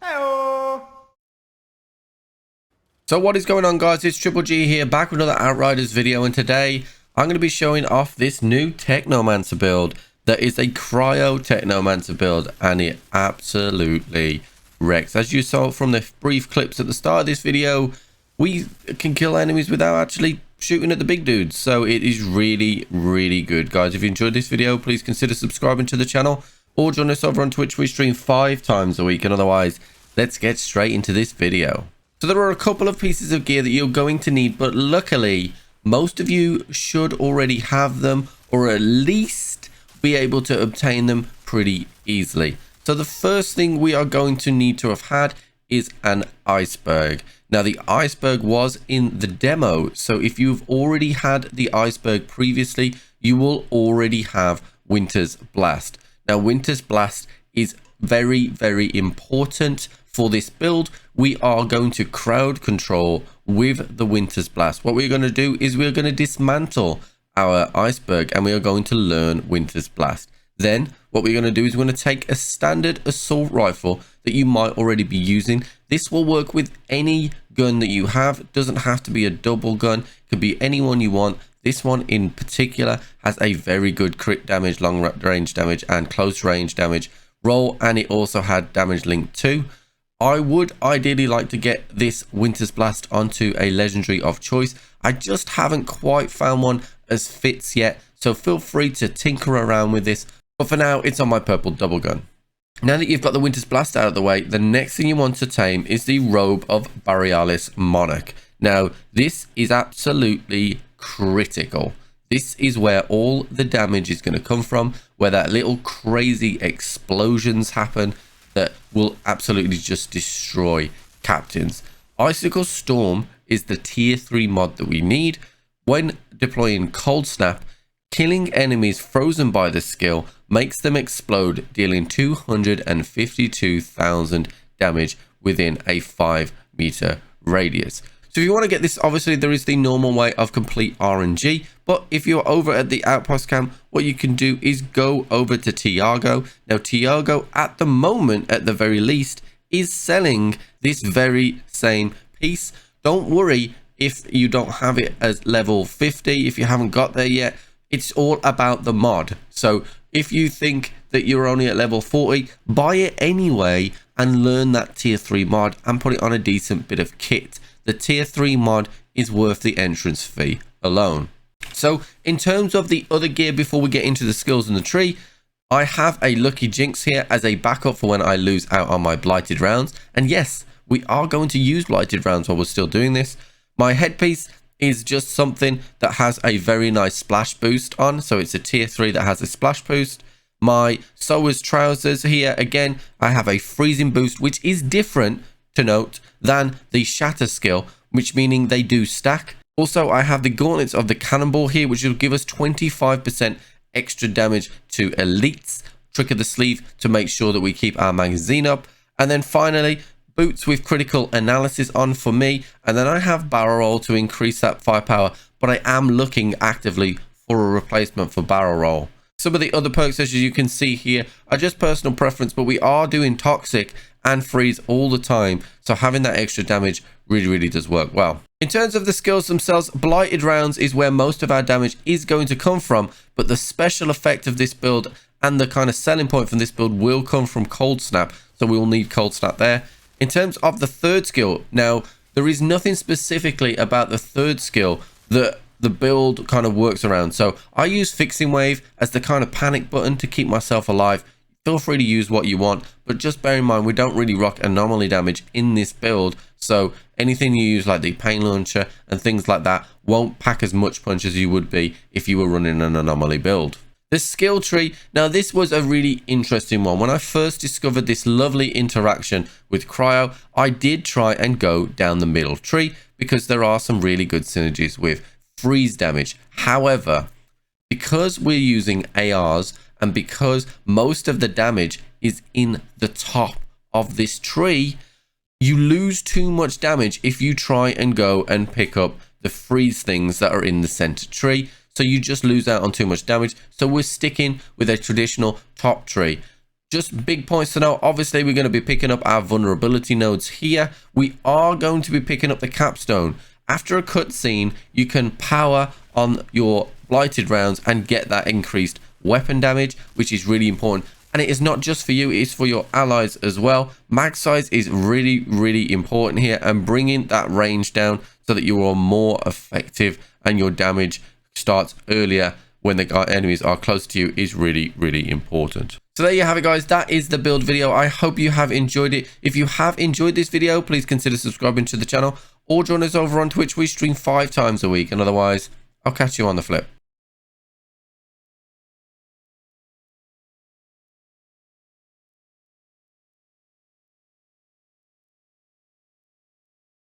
Hello. So what is going on, guys? It's Triple G here, back with another Outriders video, and today I'm going to be showing off this new Technomancer build that is a CRYO Technomancer build, and it absolutely wrecks. As you saw from the brief clips at the start of this video, we can kill enemies without actually shooting at the big dudes, so it is really good, guys. If you enjoyed this video, please consider subscribing to the channel or join us over on Twitch. We stream 5 times a week, and otherwise, let's get straight into this video. So there are a couple of pieces of gear that you're going to need, but luckily most of you should already have them, or at least be able to obtain them pretty easily. So the first thing we are going to need to have had is an iceberg. Now the iceberg was in the demo, so if you've already had the iceberg previously, you will already have Winter's Blast. Now Winter's Blast is very important for this build. We are going to crowd control with the Winter's Blast. What we're going to do is we're going to dismantle our iceberg and we are going to learn Winter's Blast. Then what we're going to do is we're going to take a standard assault rifle that you might already be using. This will work with any gun that you have. It doesn't have to be a double gun, it could be any one you want. This one in particular has a very good crit damage, long range damage and close range damage roll, and it also had damage linked too. I would ideally like to get this Winter's Blast onto a legendary of choice. I just haven't quite found one as fits yet, so feel free to tinker around with this, but for now it's on my purple double gun. Now that you've got the Winter's Blast out of the way, the next thing you want to tame is the Robe of Barialis Monarch. Now this is absolutely critical. This is where all the damage is going to come from, where that little crazy explosions happen that will absolutely just destroy captains. Icicle Storm is the tier 3 mod that we need. When deploying Cold Snap, killing enemies frozen by this skill makes them explode, dealing 252,000 damage within a 5-meter radius. So if you want to get this, obviously there is the normal way of complete RNG, but if you're over at the outpost camp, what you can do is go over to Tiago. Now Tiago at the moment, at the very least, is selling this very same piece. Don't worry if you don't have it as level 50, if you haven't got there yet. It's all about the mod. So if you think that you're only at level 40, buy it anyway and learn that tier 3 mod and put it on a decent bit of kit. The tier 3 mod is worth the entrance fee alone. So in terms of the other gear, before we get into the skills in the tree, I have a Lucky Jinx here as a backup for when I lose out on my blighted rounds. And yes, we are going to use blighted rounds while we're still doing this. My headpiece is just something that has a very nice splash boost on. So it's a tier 3 that has a splash boost. My Soa's trousers here, again, I have a freezing boost, which is different to note than the shatter skill, which meaning they do stack. Also, I have the gauntlets of the cannonball here, which will give us 25% extra damage to elites. Trick of the sleeve to make sure that we keep our magazine up. And then finally, boots with critical analysis on for me. And then I have barrel roll to increase that firepower, but I am looking actively for a replacement for barrel roll. Some of the other perks, as you can see here, are just personal preference, but we are doing toxic and freeze all the time, so having that extra damage really does work well. In terms of the skills themselves, blighted rounds is where most of our damage is going to come from, but the special effect of this build and the kind of selling point from this build will come from Cold Snap, so we will need Cold Snap there. In terms of the third skill, now there is nothing specifically about the third skill that the build kind of works around. So I use Fixing Wave as the kind of panic button to keep myself alive. Feel free to use what you want, but just bear in mind we don't really rock anomaly damage in this build, so anything you use like the pain launcher and things like that won't pack as much punch as you would be if you were running an anomaly build. The skill tree, now this was a really interesting one. When I first discovered this lovely interaction with CRYO, I did try and go down the middle tree because there are some really good synergies with freeze damage. However, because we're using ARs and because most of the damage is in the top of this tree, you lose too much damage if you try and go and pick up the freeze things that are in the center tree. So you just lose out on too much damage. So we're sticking with a traditional top tree. just big points to know. Obviously, we're going to be picking up our vulnerability nodes here. We are going to be picking up the capstone. After a cutscene, you can power on your blighted rounds and get that increased weapon damage, which is really important. And it is not just for you, it is for your allies as well. Mag size is really important here, and bringing that range down so that you are more effective and your damage starts earlier when the enemies are close to you is really important. So there you have it, guys. That is the build video. I hope you have enjoyed it. If you have enjoyed this video, please consider subscribing to the channel or join us over on Twitch. We stream 5 times a week, and otherwise I'll catch you on the flip.